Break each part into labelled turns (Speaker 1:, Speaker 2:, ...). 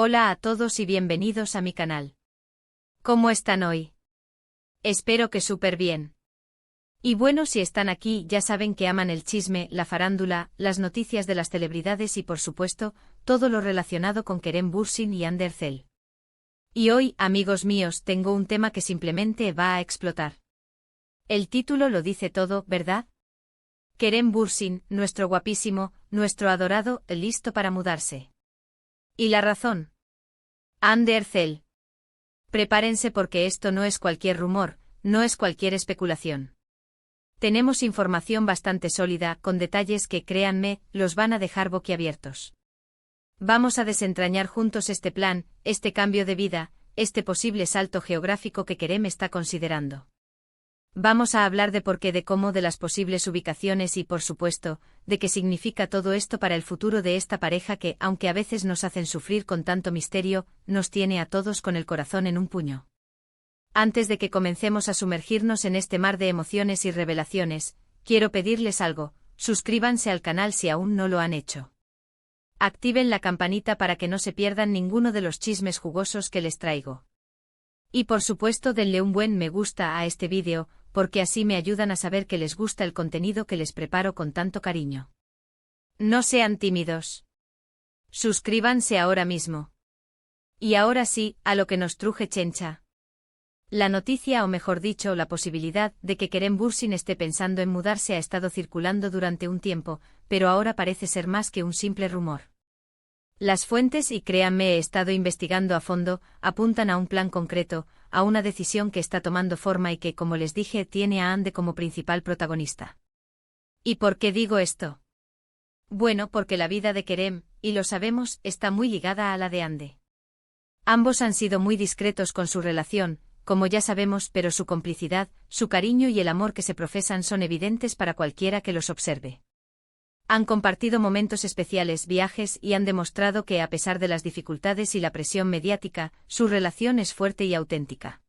Speaker 1: Hola a todos y bienvenidos a mi canal. ¿Cómo están hoy? Espero que súper bien. Y bueno, si están aquí ya saben que aman el chisme, la farándula, las noticias de las celebridades y por supuesto, todo lo relacionado con Kerem Bürsin y Hande Erçel. Y hoy, amigos míos, tengo un tema que simplemente va a explotar. El título lo dice todo, ¿verdad? Kerem Bürsin, nuestro guapísimo, nuestro adorado, listo para mudarse. ¿Y la razón? Hande Erçel. Prepárense porque esto no es cualquier rumor, no es cualquier especulación. Tenemos información bastante sólida, con detalles que, créanme, los van a dejar boquiabiertos. Vamos a desentrañar juntos este plan, este cambio de vida, este posible salto geográfico que Kerem está considerando. Vamos a hablar de por qué, de cómo, de las posibles ubicaciones y, por supuesto, de qué significa todo esto para el futuro de esta pareja que, aunque a veces nos hacen sufrir con tanto misterio, nos tiene a todos con el corazón en un puño. Antes de que comencemos a sumergirnos en este mar de emociones y revelaciones, quiero pedirles algo: suscríbanse al canal si aún no lo han hecho. Activen la campanita para que no se pierdan ninguno de los chismes jugosos que les traigo. Y por supuesto denle un buen me gusta a este vídeo, porque así me ayudan a saber que les gusta el contenido que les preparo con tanto cariño. No sean tímidos. Suscríbanse ahora mismo. Y ahora sí, a lo que nos truje chencha. La noticia, o mejor dicho, la posibilidad de que Kerem Bürsin esté pensando en mudarse ha estado circulando durante un tiempo, pero ahora parece ser más que un simple rumor. Las fuentes, y créanme, he estado investigando a fondo, apuntan a un plan concreto, a una decisión que está tomando forma y que, como les dije, tiene a Hande como principal protagonista. ¿Y por qué digo esto? Bueno, porque la vida de Kerem, y lo sabemos, está muy ligada a la de Hande. Ambos han sido muy discretos con su relación, como ya sabemos, pero su complicidad, su cariño y el amor que se profesan son evidentes para cualquiera que los observe. Han compartido momentos especiales, viajes, y han demostrado que, a pesar de las dificultades y la presión mediática, su relación es fuerte y auténtica.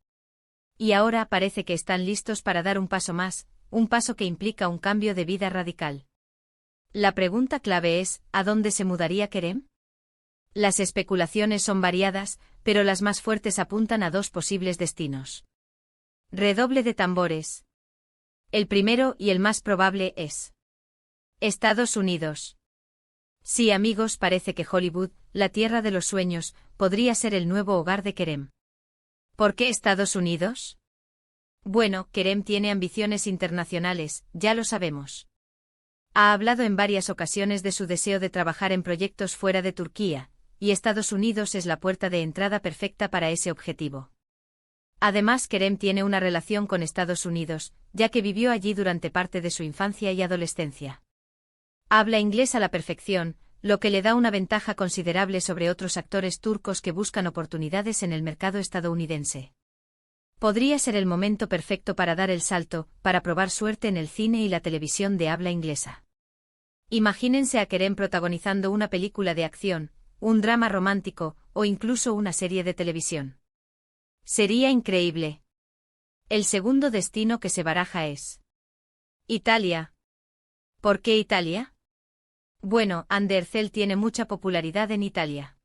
Speaker 1: Y ahora parece que están listos para dar un paso más, un paso que implica un cambio de vida radical. La pregunta clave es: ¿a dónde se mudaría Kerem? Las especulaciones son variadas, pero las más fuertes apuntan a dos posibles destinos. Redoble de tambores. El primero, y el más probable, es Estados Unidos. Sí, amigos, parece que Hollywood, la tierra de los sueños, podría ser el nuevo hogar de Kerem. ¿Por qué Estados Unidos? Bueno, Kerem tiene ambiciones internacionales, ya lo sabemos. Ha hablado en varias ocasiones de su deseo de trabajar en proyectos fuera de Turquía, y Estados Unidos es la puerta de entrada perfecta para ese objetivo. Además, Kerem tiene una relación con Estados Unidos, ya que vivió allí durante parte de su infancia y adolescencia. Habla inglés a la perfección, lo que le da una ventaja considerable sobre otros actores turcos que buscan oportunidades en el mercado estadounidense. Podría ser el momento perfecto para dar el salto, para probar suerte en el cine y la televisión de habla inglesa. Imagínense a Kerem protagonizando una película de acción, un drama romántico, o incluso una serie de televisión. Sería increíble. El segundo destino que se baraja es Italia. ¿Por qué Italia? Bueno, Hande Erçel tiene mucha popularidad en Italia.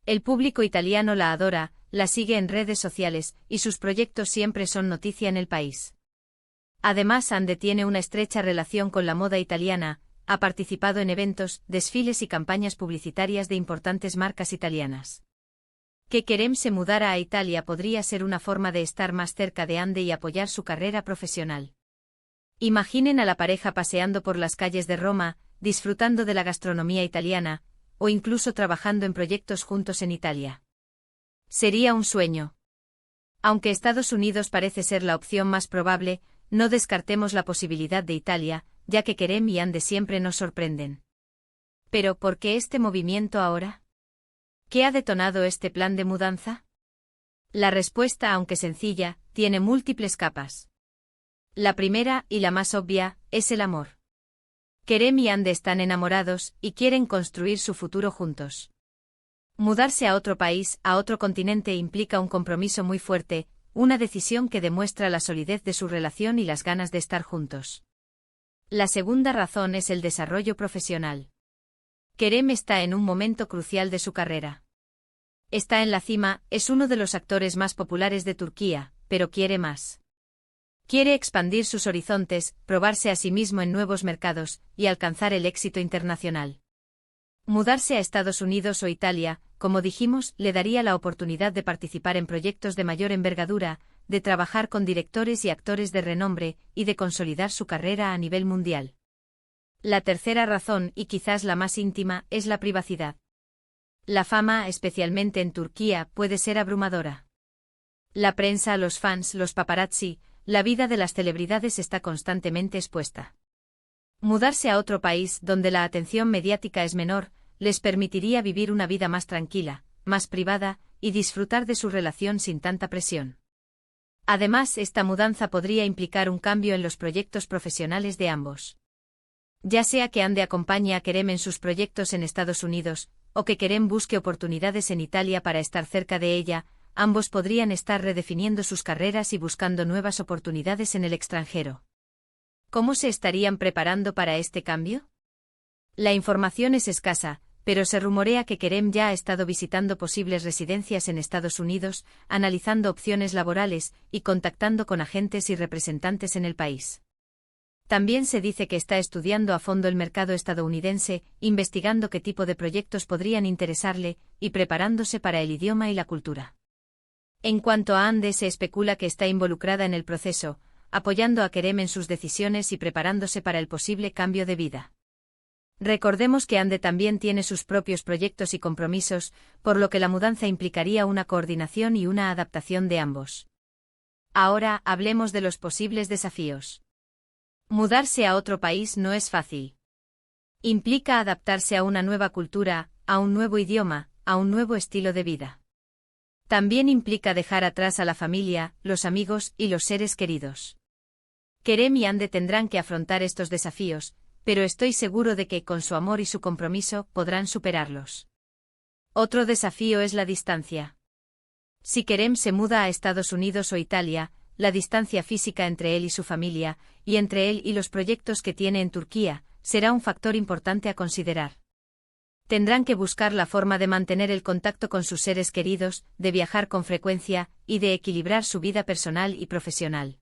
Speaker 1: El público italiano la adora, la sigue en redes sociales, y sus proyectos siempre son noticia en el país. Además, Hande tiene una estrecha relación con la moda italiana, ha participado en eventos, desfiles y campañas publicitarias de importantes marcas italianas. Que Kerem se mudara a Italia podría ser una forma de estar más cerca de Hande y apoyar su carrera profesional. Imaginen a la pareja paseando por las calles de Roma, disfrutando de la gastronomía italiana, o incluso trabajando en proyectos juntos en Italia. Sería un sueño. Aunque Estados Unidos parece ser la opción más probable, no descartemos la posibilidad de Italia, ya que Kerem y Hande siempre nos sorprenden. Pero, ¿por qué este movimiento ahora? ¿Qué ha detonado este plan de mudanza? La respuesta, aunque sencilla, tiene múltiples capas. La primera, y la más obvia, es el amor. Kerem y Hande están enamorados, y quieren construir su futuro juntos. Mudarse a otro país, a otro continente implica un compromiso muy fuerte, una decisión que demuestra la solidez de su relación y las ganas de estar juntos. La segunda razón es el desarrollo profesional. Kerem está en un momento crucial de su carrera. Está en la cima, es uno de los actores más populares de Turquía, pero quiere más. Quiere expandir sus horizontes, probarse a sí mismo en nuevos mercados, y alcanzar el éxito internacional. Mudarse a Estados Unidos o Italia, como dijimos, le daría la oportunidad de participar en proyectos de mayor envergadura, de trabajar con directores y actores de renombre, y de consolidar su carrera a nivel mundial. La tercera razón, y quizás la más íntima, es la privacidad. La fama, especialmente en Turquía, puede ser abrumadora. La prensa, los fans, los paparazzi, la vida de las celebridades está constantemente expuesta. Mudarse a otro país donde la atención mediática es menor, les permitiría vivir una vida más tranquila, más privada, y disfrutar de su relación sin tanta presión. Además, esta mudanza podría implicar un cambio en los proyectos profesionales de ambos. Ya sea que Ande acompañe a Kerem en sus proyectos en Estados Unidos, o que Kerem busque oportunidades en Italia para estar cerca de ella, ambos podrían estar redefiniendo sus carreras y buscando nuevas oportunidades en el extranjero. ¿Cómo se estarían preparando para este cambio? La información es escasa, pero se rumorea que Kerem ya ha estado visitando posibles residencias en Estados Unidos, analizando opciones laborales y contactando con agentes y representantes en el país. También se dice que está estudiando a fondo el mercado estadounidense, investigando qué tipo de proyectos podrían interesarle, y preparándose para el idioma y la cultura. En cuanto a Ande, se especula que está involucrada en el proceso, apoyando a Kerem en sus decisiones y preparándose para el posible cambio de vida. Recordemos que Ande también tiene sus propios proyectos y compromisos, por lo que la mudanza implicaría una coordinación y una adaptación de ambos. Ahora, hablemos de los posibles desafíos. Mudarse a otro país no es fácil. Implica adaptarse a una nueva cultura, a un nuevo idioma, a un nuevo estilo de vida. También implica dejar atrás a la familia, los amigos y los seres queridos. Kerem y Ande tendrán que afrontar estos desafíos, pero estoy seguro de que, con su amor y su compromiso, podrán superarlos. Otro desafío es la distancia. Si Kerem se muda a Estados Unidos o Italia, la distancia física entre él y su familia, y entre él y los proyectos que tiene en Turquía, será un factor importante a considerar. Tendrán que buscar la forma de mantener el contacto con sus seres queridos, de viajar con frecuencia, y de equilibrar su vida personal y profesional.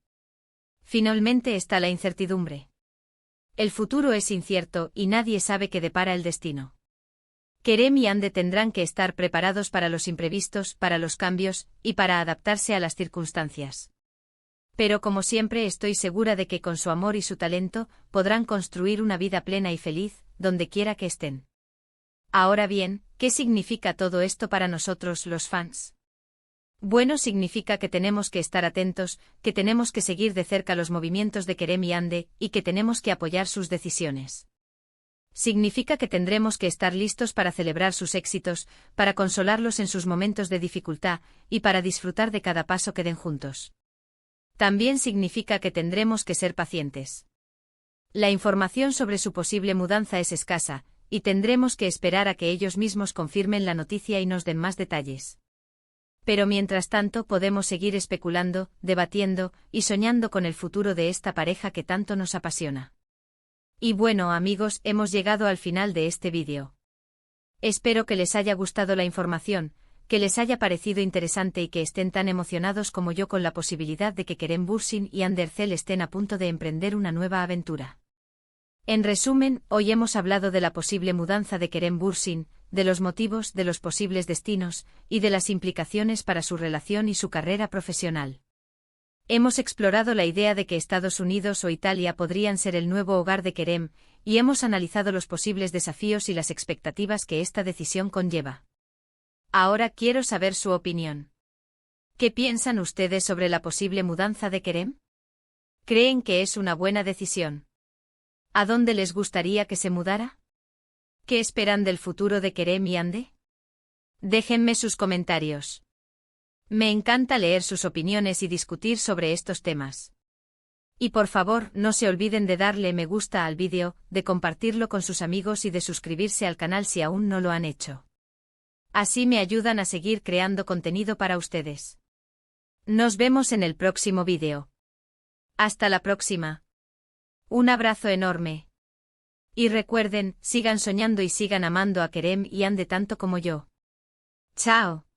Speaker 1: Finalmente está la incertidumbre. El futuro es incierto y nadie sabe qué depara el destino. Kerem y Ande tendrán que estar preparados para los imprevistos, para los cambios, y para adaptarse a las circunstancias. Pero como siempre estoy segura de que con su amor y su talento, podrán construir una vida plena y feliz, donde quiera que estén. Ahora bien, ¿qué significa todo esto para nosotros los fans? Bueno, significa que tenemos que estar atentos, que tenemos que seguir de cerca los movimientos de Kerem y Ande, y que tenemos que apoyar sus decisiones. Significa que tendremos que estar listos para celebrar sus éxitos, para consolarlos en sus momentos de dificultad, y para disfrutar de cada paso que den juntos. También significa que tendremos que ser pacientes. La información sobre su posible mudanza es escasa, y tendremos que esperar a que ellos mismos confirmen la noticia y nos den más detalles. Pero mientras tanto podemos seguir especulando, debatiendo y soñando con el futuro de esta pareja que tanto nos apasiona. Y bueno, amigos, hemos llegado al final de este vídeo. Espero que les haya gustado la información, que les haya parecido interesante y que estén tan emocionados como yo con la posibilidad de que Kerem Bürsin y Hande Erçel estén a punto de emprender una nueva aventura. En resumen, hoy hemos hablado de la posible mudanza de Kerem Bürsin, de los motivos, de los posibles destinos, y de las implicaciones para su relación y su carrera profesional. Hemos explorado la idea de que Estados Unidos o Italia podrían ser el nuevo hogar de Kerem, y hemos analizado los posibles desafíos y las expectativas que esta decisión conlleva. Ahora quiero saber su opinión. ¿Qué piensan ustedes sobre la posible mudanza de Kerem? ¿Creen que es una buena decisión? ¿A dónde les gustaría que se mudara? ¿Qué esperan del futuro de Kerem y Hande? Déjenme sus comentarios. Me encanta leer sus opiniones y discutir sobre estos temas. Y por favor, no se olviden de darle me gusta al vídeo, de compartirlo con sus amigos y de suscribirse al canal si aún no lo han hecho. Así me ayudan a seguir creando contenido para ustedes. Nos vemos en el próximo vídeo. Hasta la próxima. Un abrazo enorme. Y recuerden, sigan soñando y sigan amando a Kerem y Hande tanto como yo. Chao.